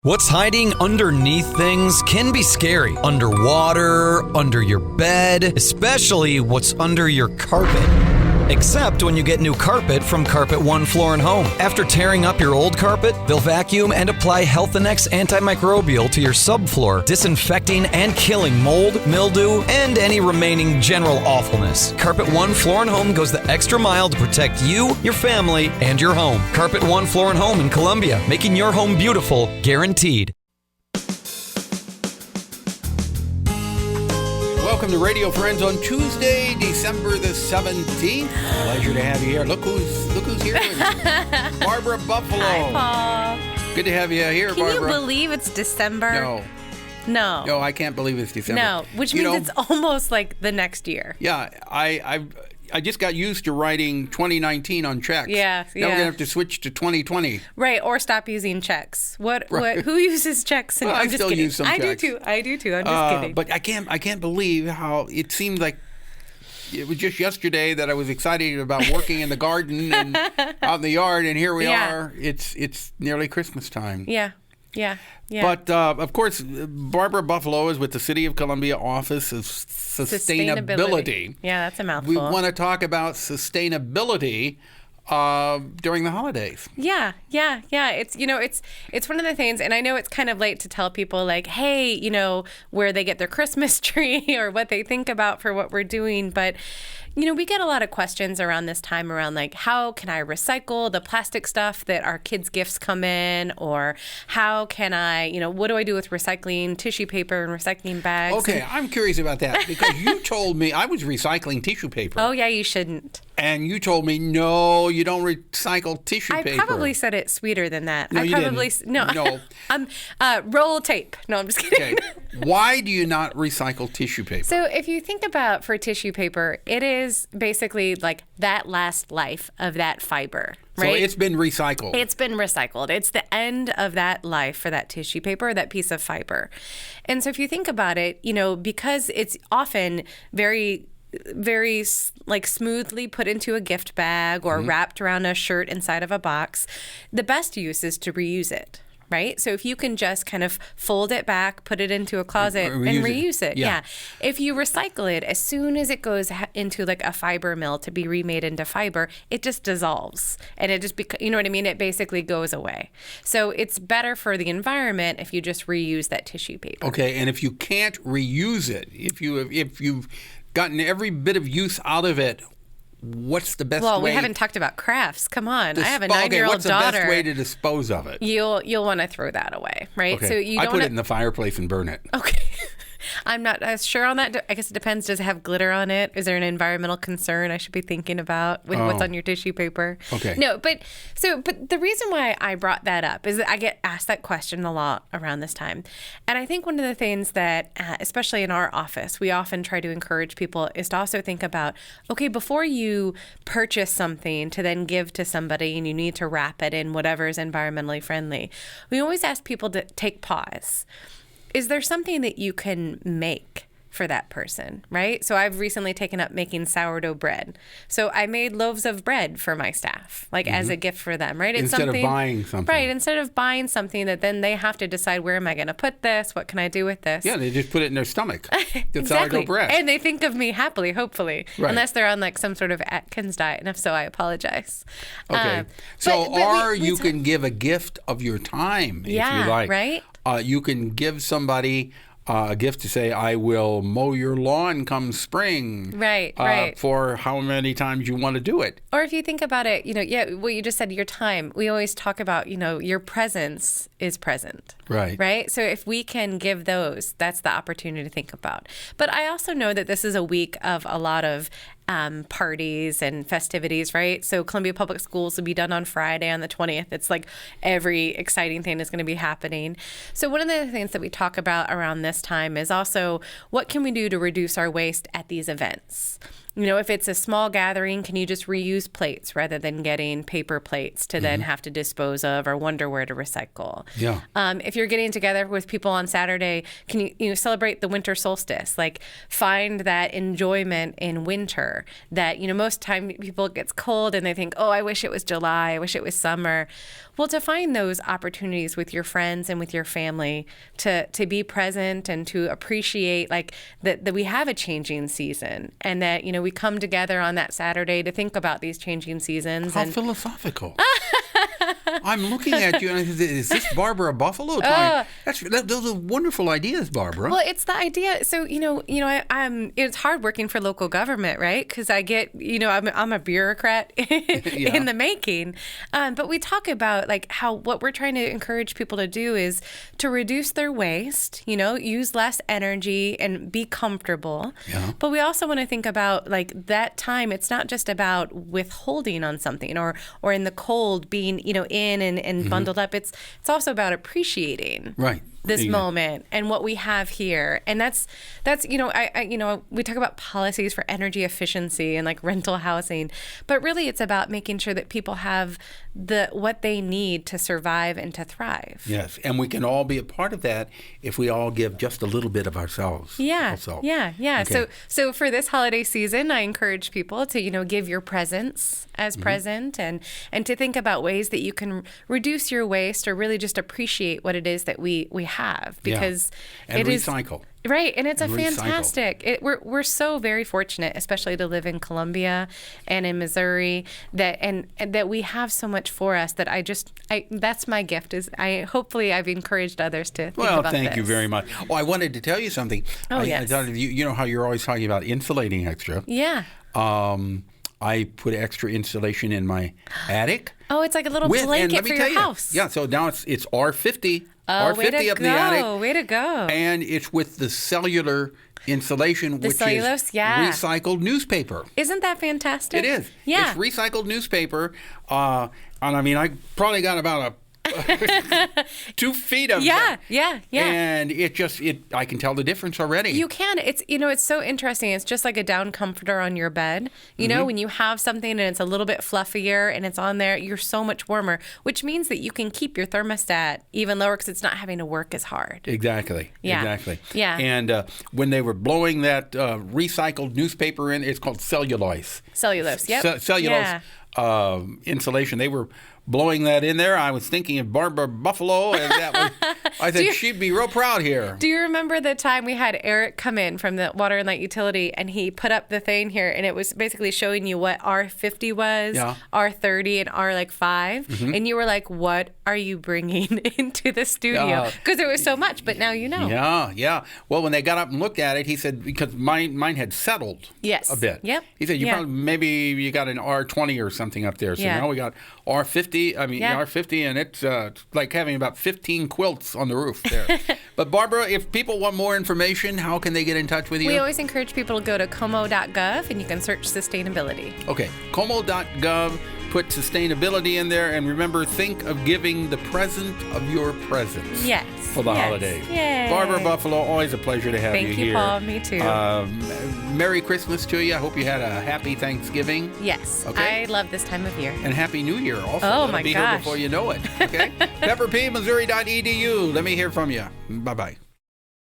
What's hiding underneath things can be scary. Underwater, under your bed, especially what's under your carpet. Except when you get new carpet from Carpet One Floor and Home. After tearing up your old carpet, they'll vacuum and apply Health Annex antimicrobial to your subfloor, disinfecting and killing mold, mildew, and any remaining general awfulness. Carpet One Floor and Home goes the extra mile to protect you, your family, and your home. Carpet One Floor and Home in Columbia, making your home beautiful, guaranteed. Welcome to Radio Friends on Tuesday, December the 17th. Pleasure to have you here. Look who's here. Barbara Buffalo. Hi, Paul. Good to have you here, Can Barbara. you believe it's December? No. No, I can't believe it's December. No, which means it's almost like the next year. Yeah, I just got used to writing 2019 on checks. Yeah. Now we're going to have to switch to 2020. Right, or stop using checks. Who uses checks? Well, I'm I just still kidding. use some I checks. I do too. I'm just kidding. But I can't believe how it seemed like it was just yesterday that I was excited about working in the garden and out in the yard, and here we are. It's nearly Christmas time. Yeah. But, of course, Barbara Buffalo is with the City of Columbia Office of Sustainability. Yeah, that's a mouthful. We want to talk about sustainability during the holidays. Yeah. It's one of the things, and I know it's kind of late to tell people like, hey, where they get their Christmas tree or what they think about for what we're doing. But, we get a lot of questions around this time around like, how can I recycle the plastic stuff that our kids' gifts come in? Or how can I, what do I do with recycling tissue paper and recycling bags? Okay, I'm curious about that because you told me I was recycling tissue paper. Oh, yeah, you shouldn't. And you told me, no, you don't recycle tissue paper. I probably said it sweeter than that. No, you didn't. No. Roll tape. No, I'm just kidding. Okay. Why do you not recycle tissue paper? So if you think about for tissue paper, it is basically like that last life of that fiber, right? So it's been recycled. It's been recycled. It's the end of that life for that tissue paper, that piece of fiber. And so if you think about it, because it's often very like smoothly put into a gift bag or wrapped around a shirt inside of a box, the best use is to reuse it. Right? So if you can just kind of fold it back, put it into a closet and reuse it. Yeah. If you recycle it, as soon as it goes into like a fiber mill to be remade into fiber, it just dissolves and it just you know what I mean? It basically goes away. So it's better for the environment if you just reuse that tissue paper. Okay. And if you can't reuse it, if you've gotten every bit of use out of it, what's the best way? Well, we haven't talked about crafts. Come on. I have a 9-year-old what's daughter. What's the best way to dispose of it? You'll want to throw that away, right? Okay. So you I don't put it in the fireplace and burn it. Okay. I'm not sure on that. I guess it depends. Does it have glitter on it? Is there an environmental concern I should be thinking about with what's on your tissue paper? Okay. No, but the reason why I brought that up is that I get asked that question a lot around this time. And I think one of the things that, especially in our office, we often try to encourage people is to also think about, okay, before you purchase something to then give to somebody and you need to wrap it in whatever is environmentally friendly, we always ask people to take pause. Is there something that you can make for that person, right? So I've recently taken up making sourdough bread. So I made loaves of bread for my staff, like as a gift for them, right? It's instead of buying something. Right, instead of buying something that then they have to decide, where am I going to put this? What can I do with this? Yeah, they just put it in their stomach. The Exactly. sourdough bread. And they think of me happily, hopefully. Right. Unless they're on like some sort of Atkins diet. And if so, I apologize. Okay. You can give a gift of your time if you like. Right? You can give somebody a gift to say, I will mow your lawn come spring. Right. For how many times you want to do it. Or if you think about it, what you just said, your time. We always talk about, your presence is present. Right. Right? So if we can give those, that's the opportunity to think about. But I also know that this is a week of a lot of parties and festivities, right? So Columbia Public Schools will be done on Friday on the 20th. It's like every exciting thing is going to be happening. So one of the things that we talk about around this time is also what can we do to reduce our waste at these events? If it's a small gathering, can you just reuse plates rather than getting paper plates to then have to dispose of or wonder where to recycle? Yeah. If you're getting together with people on Saturday, can you celebrate the winter solstice? Like find that enjoyment in winter that, most time people it gets cold and they think, oh, I wish it was July. I wish it was summer. Well, to find those opportunities with your friends and with your family to be present and to appreciate like that we have a changing season and that, you know, we come together on that Saturday to think about these changing seasons. How philosophical. I'm looking at you and I said, is this Barbara Buffalo time? Those are wonderful ideas, Barbara. Well, it's the idea. So, I'm it's hard working for local government, right? Because I get, I'm a bureaucrat in the making. But we talk about like how what we're trying to encourage people to do is to reduce their waste, use less energy and be comfortable. Yeah. But we also want to think about like that time. It's not just about withholding on something or in the cold being, in and bundled up. It's also about appreciating. Right. This moment and what we have here. And that's we talk about policies for energy efficiency and like rental housing, but really it's about making sure that people have what they need to survive and to thrive. Yes, and we can all be a part of that if we all give just a little bit of ourselves. Yeah. Also. Yeah. Okay. So for this holiday season, I encourage people to, give your presents as present and to think about ways that you can reduce your waste or really just appreciate what it is that we have because and it recycle. Right, and it's a Recycle. fantastic. We're so very fortunate, especially to live in Columbia and in Missouri, that we have so much for us. That that's my gift. Hopefully I've encouraged others to think about this. Well, thank you very much. Oh, I wanted to tell you something. Yes. You know how you're always talking about insulating extra. Yeah. I put extra insulation in my attic. Oh, it's like a little blanket for your house. Yeah, so now it's R50. Oh, R50 way to up in the attic. Way to go. And it's with the cellular insulation, which cellulose, is recycled newspaper. Isn't that fantastic? It is. Yeah. It's recycled newspaper. And I mean, I probably got about 2 feet of that. Yeah. And I can tell the difference already. You can. It's so interesting. It's just like a down comforter on your bed. When you have something and it's a little bit fluffier and it's on there, you're so much warmer, which means that you can keep your thermostat even lower because it's not having to work as hard. Exactly. Yeah. Exactly. Yeah. And when they were blowing that recycled newspaper in, it's called cellulose. Cellulose, yep. Cellulose insulation. They were blowing that in there. I was thinking of Barbara Buffalo, and I said she'd be real proud here. Do you remember the time we had Eric come in from the Water and Light Utility, and he put up the thing here, and it was basically showing you what R50 was, R30, and R5, and you were like, "What are you bringing into the studio?" Because there was so much, but now you know. Yeah. Well, when they got up and looked at it, he said because mine had settled a bit. Yep. He said maybe you got an R20 or something up there. So now we got R50. R50, and it's like having about 15 quilts on the roof there. But Barbara, if people want more information, how can they get in touch with you? We always encourage people to go to como.gov, and you can search sustainability. Okay, como.gov, put sustainability in there, and remember, think of giving the present of your presents. Yes. For the holidays. Yay. Barbara Buffalo, always a pleasure to have you here. Thank you, Paul. Me too. Merry Christmas to you. I hope you had a happy Thanksgiving. Yes. Okay. I love this time of year. And Happy New Year also. Oh, It'll my be gosh. here before you know it. Okay? PepperPMissouri.edu. Let me hear from you. Bye-bye.